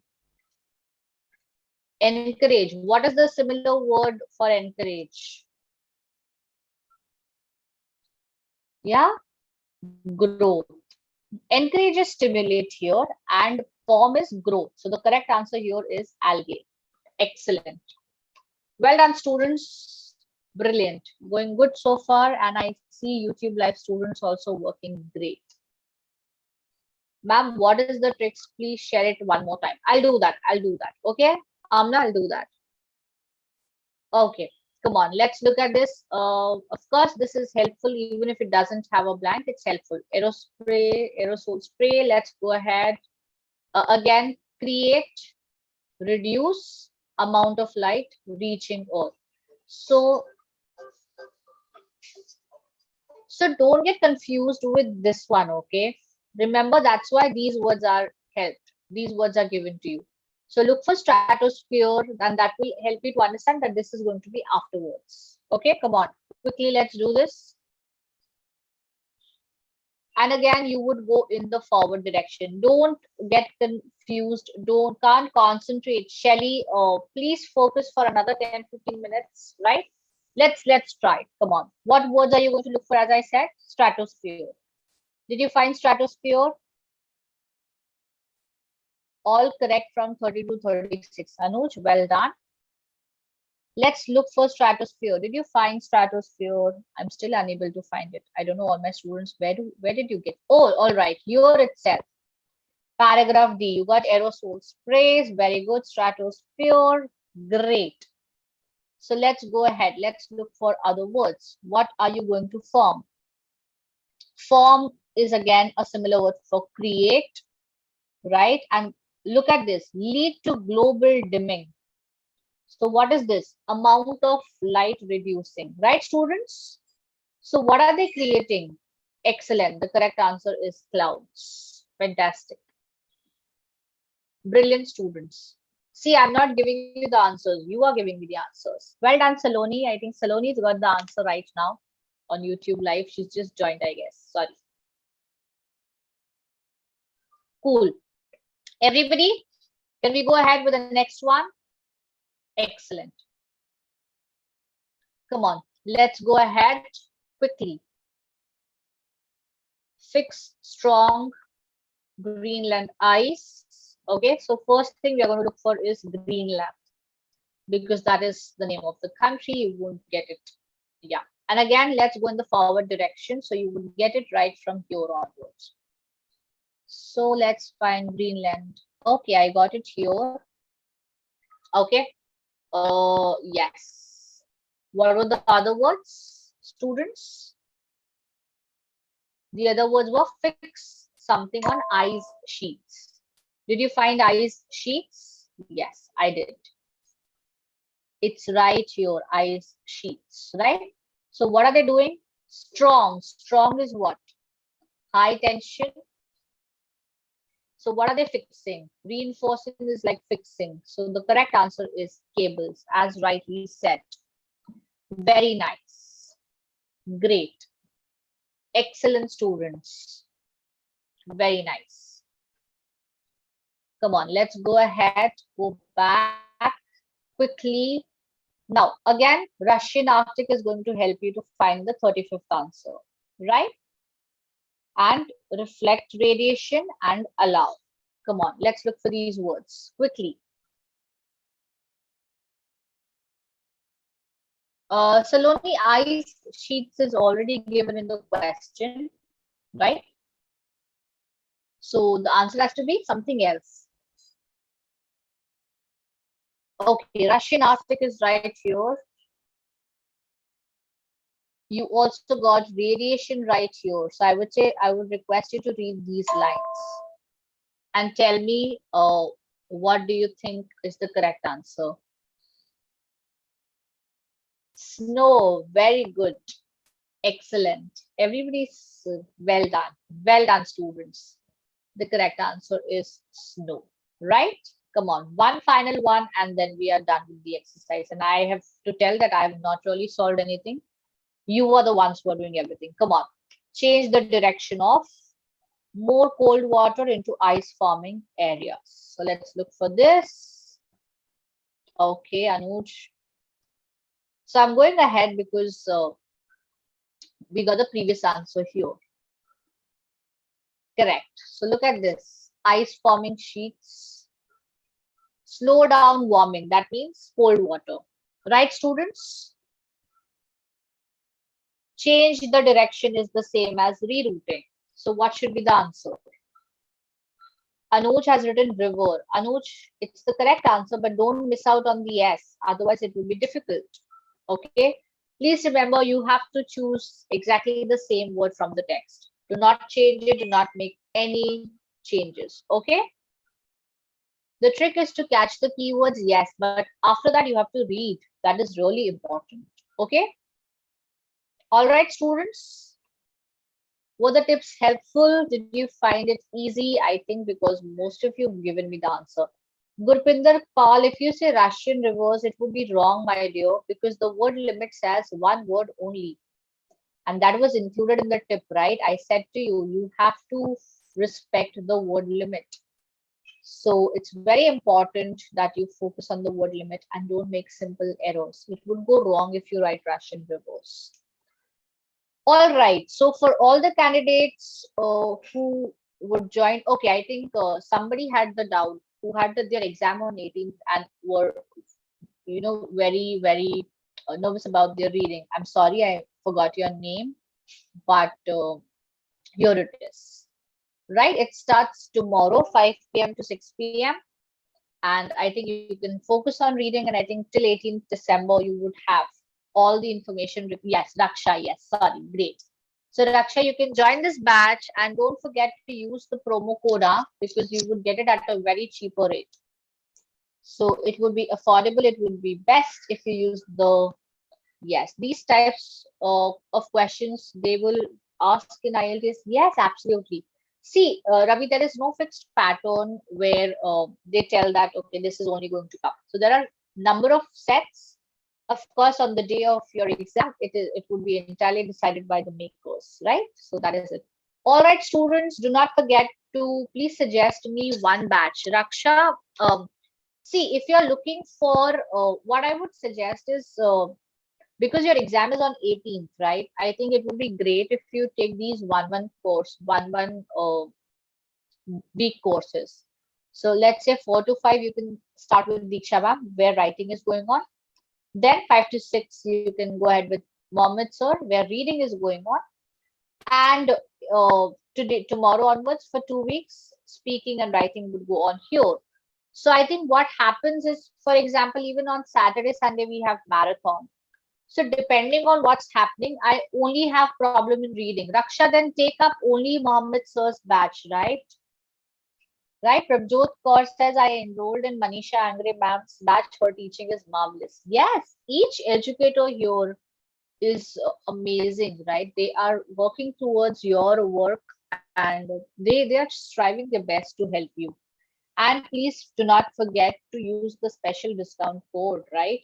Encourage. What is the similar word for encourage? Yeah, growth. Encourage is stimulate here and form is growth. So the correct answer here is algae. Excellent. Well done, students. Brilliant. Going good so far. And I see YouTube live students also working great. Ma'am, what is the tricks? Please share it one more time. I'll do that. I'll do that. Okay. Amna, I'll do that. Okay. Come on. Let's look at this. Of course, this is helpful. Even if it doesn't have a blank, it's helpful. Aerosol spray. Let's go ahead. Again, create, reduce amount of light reaching Earth. So, so don't get confused with this one, okay? Remember, that's why these words are helped. These words are given to you. So look for stratosphere, and that will help you to understand that this is going to be afterwards. Okay, come on. Quickly, let's do this. And again, you would go in the forward direction. Don't get confused. Can't concentrate. Shelly, please focus for another 10-15 minutes, right? Let's try. Come on. What words are you going to look for? As I said, stratosphere. Did you find stratosphere? All correct from 30 to 36. Anuj, well done. Let's look for stratosphere. Did you find stratosphere? I'm still unable to find it. I don't know, all my students, where did you get? Oh, all right, here itself. Paragraph D, you got aerosol sprays. Very good. Stratosphere, great. So let's go ahead. Let's look for other words. What are you going to form? Form is again a similar word for create, right? And look at this, lead to global dimming. So what is this? Amount of light reducing, right, students? So what are they creating? Excellent. The correct answer is clouds. Fantastic. Brilliant students. See, I'm not giving you the answers. You are giving me the answers. Well done, Saloni. I think Saloni's got the answer right now on YouTube Live. She's just joined, I guess. Sorry. Cool. Everybody, can we go ahead with the next one? Excellent. Come on, let's go ahead quickly. Fix strong Greenland ice. Okay, so first thing we are going to look for is Greenland, because that is the name of the country. You won't get it. Yeah. And again, let's go in the forward direction. So you will get it right from here onwards. So let's find Greenland. Okay, I got it here. Okay. Yes. What were the other words, students? The other words were fix something on ice sheets. Did you find ice sheets? Yes, I did. It's right here, ice sheets, right? So what are they doing? Strong. Strong is what? High tension. So what are they fixing? Reinforcing is like fixing. So the correct answer is cables, as rightly said. Very nice. Great. Excellent students. Very nice. Come on, let's go ahead, go back quickly. Now, again, Russian Arctic is going to help you to find the 35th answer, right? And reflect radiation and allow. Come on, let's look for these words quickly. Saloni, ice sheets is already given in the question, right? So the answer has to be something else. Okay, Russian Arctic is right here. You also got radiation right here. So I would say, I would request you to read these lines and tell me what do you think is the correct answer. Snow, very good. Excellent. Everybody's well done. Well done, students. The correct answer is snow, right? Come on, one final one, and then we are done with the exercise. And I have to tell that I have not really solved anything. You are the ones who are doing everything. Come on, change the direction of more cold water into ice forming areas. So let's look for this. Okay, Anuj. So I'm going ahead because we got the previous answer here. Correct. So look at this. Ice forming sheets. Slow down warming. That means cold water. Right, students? Change the direction is the same as rerouting. So what should be the answer? Anuj has written river. Anuj, it's the correct answer, but don't miss out on the S. Otherwise, it will be difficult. Okay? Please remember, you have to choose exactly the same word from the text. Do not change it. Do not make any changes. Okay? The trick is to catch the keywords, yes, but after that you have to read. That is really important. Okay. All right, students. Were the tips helpful? Did you find it easy? I think because most of you have given me the answer. Gurpinder Pal, if you say Russian reverse, it would be wrong, my dear, because the word limit says one word only. And that was included in the tip, right? I said to you, you have to respect the word limit. So it's very important that you focus on the word limit and don't make simple errors. It would go wrong if you write Russian reverse. All right. So for all the candidates who would join, okay, I think somebody had the doubt who had their exam on 18th and were, very, very nervous about their reading. I'm sorry, I forgot your name, but here it is. Right? It starts tomorrow, 5 p.m. to 6 p.m. And I think you can focus on reading, and I think till 18th December you would have all the information. Yes, Raksha, yes, sorry, great. So Raksha, you can join this batch and don't forget to use the promo code because you would get it at a very cheaper rate. So it would be affordable. It would be best if you use the, yes, these types of questions they will ask in IELTS. Yes, absolutely. See, Ravi, there is no fixed pattern where they tell that, okay, this is only going to come. So there are number of sets. Of course, on the day of your exam, it would be entirely decided by the makers, right? So that is it. All right, students, do not forget to please suggest me one batch. Raksha, see, if you're looking for what I would suggest is because your exam is on 18th, right? I think it would be great if you take these one week courses. So let's say 4 to 5, you can start with Diksha ma'am, where writing is going on. Then 5 to 6, you can go ahead with Mohammed sir, where reading is going on. And tomorrow onwards for 2 weeks, speaking and writing would go on here. So I think what happens is, for example, even on Saturday, Sunday, we have marathon. So depending on what's happening, I only have problem in reading. Raksha, then take up only Mohammed Sir's batch, right? Right? Prabjot Kaur says, I enrolled in Manisha Angre ma'am's batch. Her teaching is marvelous. Yes, each educator here is amazing, right? They are working towards your work and they are striving their best to help you. And please do not forget to use the special discount code, right?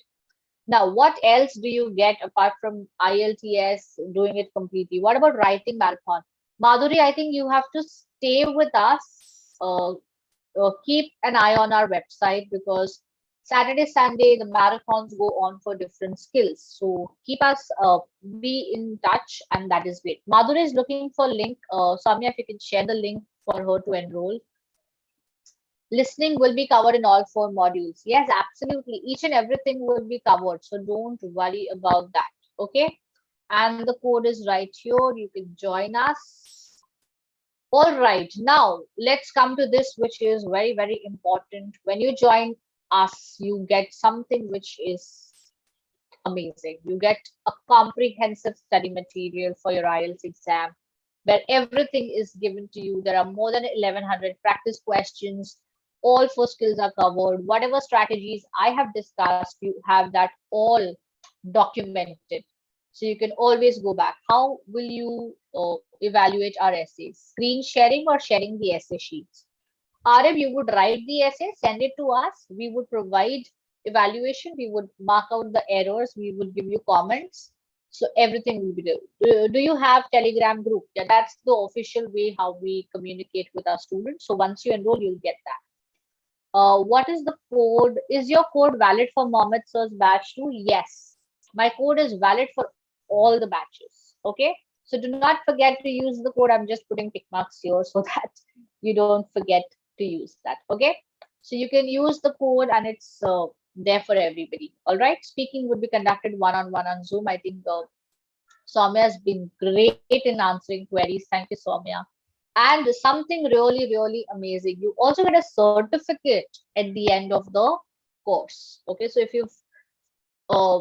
Now, what else do you get apart from IELTS doing it completely? What about writing marathon? Madhuri, I think you have to stay with us. Keep an eye on our website because Saturday, Sunday, the marathons go on for different skills. So keep us, be in touch, and that is great. Madhuri is looking for link. Samya, if you can share the link for her to enroll. Listening will be covered in all 4 modules. Yes, absolutely. Each and everything will be covered. So don't worry about that. Okay. And the code is right here. You can join us. All right. Now let's come to this, which is very, very important. When you join us, you get something which is amazing. You get a comprehensive study material for your IELTS exam where everything is given to you. There are more than 1100 practice questions. All 4 skills are covered. Whatever strategies I have discussed, you have that all documented. So you can always go back. How will you evaluate our essays? Screen sharing or sharing the essay sheets? Arif, you would write the essay, send it to us. We would provide evaluation. We would mark out the errors. We would give you comments. So everything will be there. Do you have Telegram group? Yeah, that's the official way how we communicate with our students. So once you enroll, you'll get that. What is the code? Is your code valid for Mohammed Sir's batch too? Yes. My code is valid for all the batches. Okay. So do not forget to use the code. I'm just putting tick marks here so that you don't forget to use that. Okay. So you can use the code and it's there for everybody. All right. Speaking would be conducted one-on-one on Zoom. I think Soumya has been great in answering queries. Thank you, Soumya. And something really, really amazing. You also get a certificate at the end of the course. Okay. So if you've uh,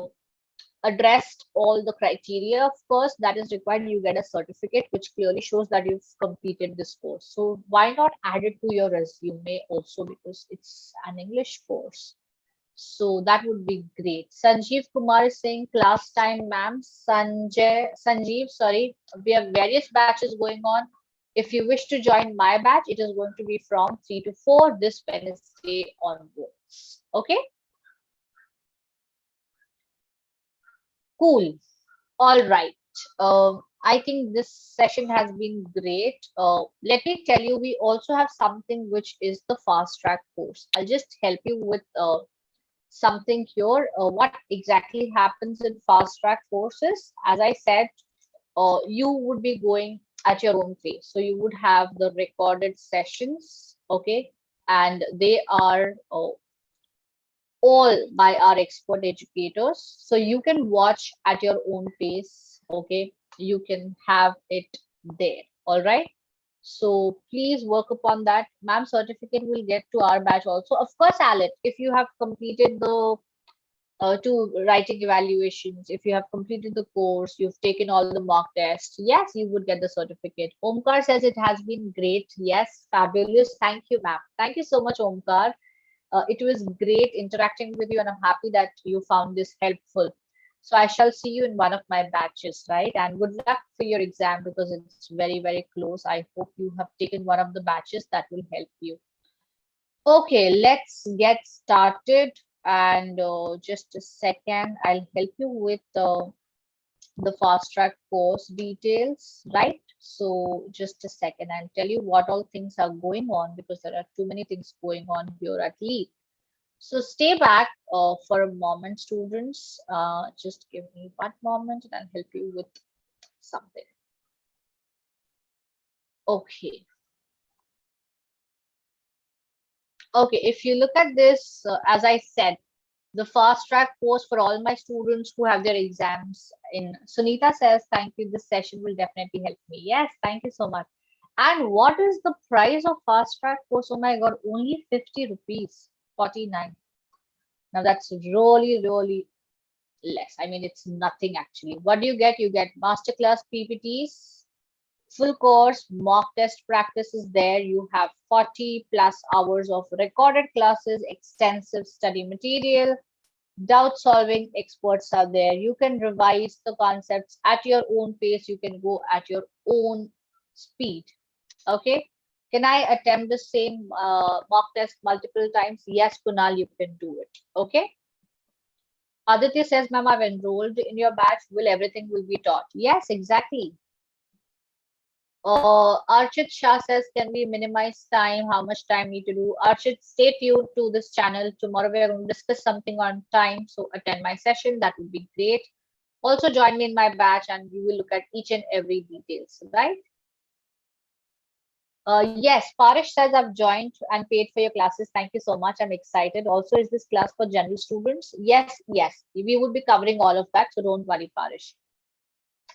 addressed all the criteria, of course, that is required, you get a certificate which clearly shows that you've completed this course. So why not add it to your resume also, because it's an English course. So that would be great. Sanjeev Kumar is saying class time, ma'am. Sanjeev, sorry, we have various batches going on. If you wish to join my batch, it is going to be from 3 to 4 this Wednesday onwards. Okay, cool. All right. I think this session has been great. Let me tell you, we also have something which is the fast track course. I'll just help you with something here. What exactly happens in fast track courses? As I said, you would be going at your own pace. So you would have the recorded sessions, okay, and they are all by our expert educators. So you can watch at your own pace, okay? You can have it there, all right? So please work upon that. Ma'am, certificate will get to our batch also. Of course, Alet, if you have completed the to writing evaluations, if you have completed the course, you've taken all the mock tests, yes, you would get the certificate. Omkar says it has been great. Yes, fabulous. Thank you, ma'am. Thank you so much, Omkar. It was great interacting with you, and I'm happy that you found this helpful. So I shall see you in one of my batches, right? And good luck for your exam because it's very, very close. I hope you have taken one of the batches that will help you. Okay, let's get started. And just a second, I'll help you with the fast track course details, right? So just a second, I'll tell you what all things are going on because there are too many things going on here at Leap. So stay back for a moment, students. Just give me one moment and I'll help you with something. Okay. Okay, if you look at this, as I said, the fast track course for all my students who have their exams in. Sunita says, thank you. This session will definitely help me. Yes, thank you so much. And what is the price of fast track course? Oh my God, only 50 rupees, 49. Now that's really, really less. I mean, it's nothing actually. What do you get? You get masterclass PPTs, full course, mock test practice is there. You have 40 plus hours of recorded classes, extensive study material, doubt solving experts are there. You can revise the concepts at your own pace. You can go at your own speed. Okay. Can I attempt the same mock test multiple times? Yes, Kunal, you can do it. Okay. Aditya says, ma'am, I've enrolled in your batch. Will everything will be taught? Yes, exactly. Archit Shah says, can we minimize time? How much time need to do? Archit, stay tuned to this channel. Tomorrow we are going to discuss something on time. So attend my session. That would be great. Also join me in my batch and we will look at each and every details, right? Yes, Parish says I've joined and paid for your classes. Thank you so much. I'm excited. Also, is this class for general students? Yes, yes. We will be covering all of that. So don't worry, Parish.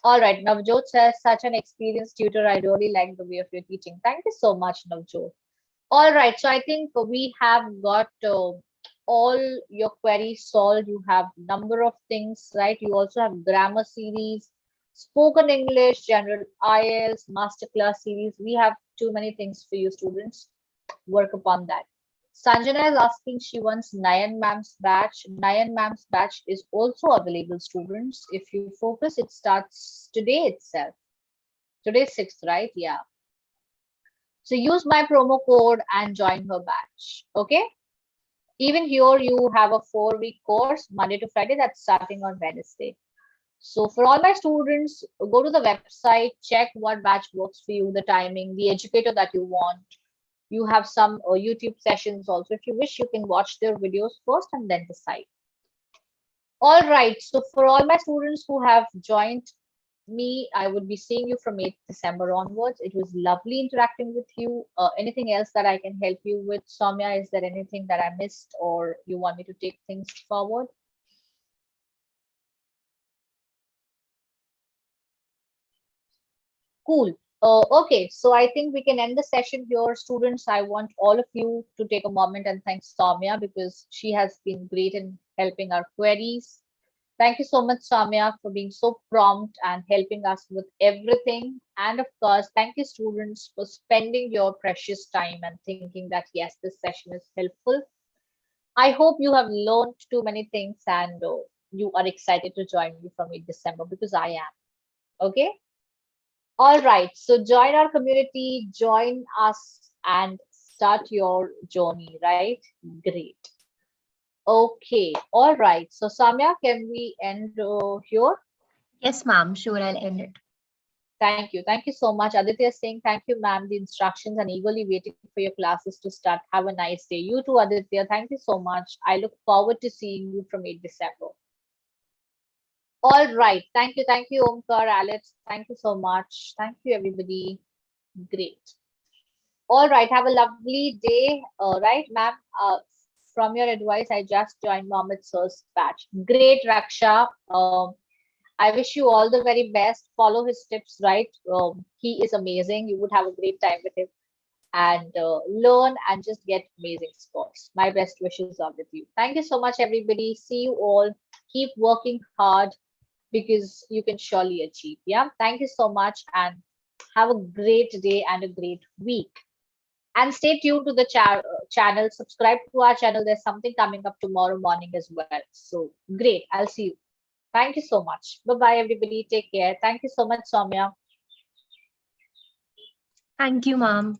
All right, Navjot says, such an experienced tutor. I really like the way of your teaching. Thank you so much, Navjot. All right, so I think we have got all your queries solved. You have number of things, right? You also have grammar series, spoken English, general IELTS, masterclass series. We have too many things for you students. Work upon that. Sanjana is asking, she wants Nayan ma'am's batch. Nayan ma'am's batch is also available, students. If you focus, it starts today itself. Today's 6th, right? Yeah. So use my promo code and join her batch. Okay. Even here, you have a 4-week course, Monday to Friday, that's starting on Wednesday. So for all my students, go to the website, check what batch works for you, the timing, the educator that you want. You have some YouTube sessions also. If you wish, you can watch their videos first and then decide. All right. So for all my students who have joined me, I would be seeing you from 8th December onwards. It was lovely interacting with you. Anything else that I can help you with? Soumya, is there anything that I missed or you want me to take things forward? Cool. Okay, so I think we can end the session here. Students, I want all of you to take a moment and thank Soumya because she has been great in helping our queries. Thank you so much, Samya, for being so prompt and helping us with everything. And of course, thank you, students, for spending your precious time and thinking that yes, this session is helpful. I hope you have learned too many things and you are excited to join me from mid-December because I am. Okay. All right. So join our community, join us and start your journey, right? Great. Okay. All right. So Samya, can we end here? Yes, ma'am. Sure, I'll end it. Thank you. Thank you so much. Aditya is saying thank you, ma'am. The instructions and eagerly waiting for your classes to start. Have a nice day. You too, Aditya. Thank you so much. I look forward to seeing you from 8 December. All right. Thank you. Thank you, Omkar, Alex. Thank you so much. Thank you, everybody. Great. All right. Have a lovely day. Right, ma'am. From your advice, I just joined Mohammed Sir's batch. Great, Raksha. I wish you all the very best. Follow his tips, right? He is amazing. You would have a great time with him and learn and just get amazing scores. My best wishes are with you. Thank you so much, everybody. See you all. Keep working hard because you can surely achieve. Yeah. Thank you so much and have a great day and a great week. And stay tuned to the channel. Subscribe to our channel. There's something coming up tomorrow morning as well. So great. I'll see you. Thank you so much. Bye bye, everybody. Take care. Thank you so much, Soumya. Thank you, ma'am.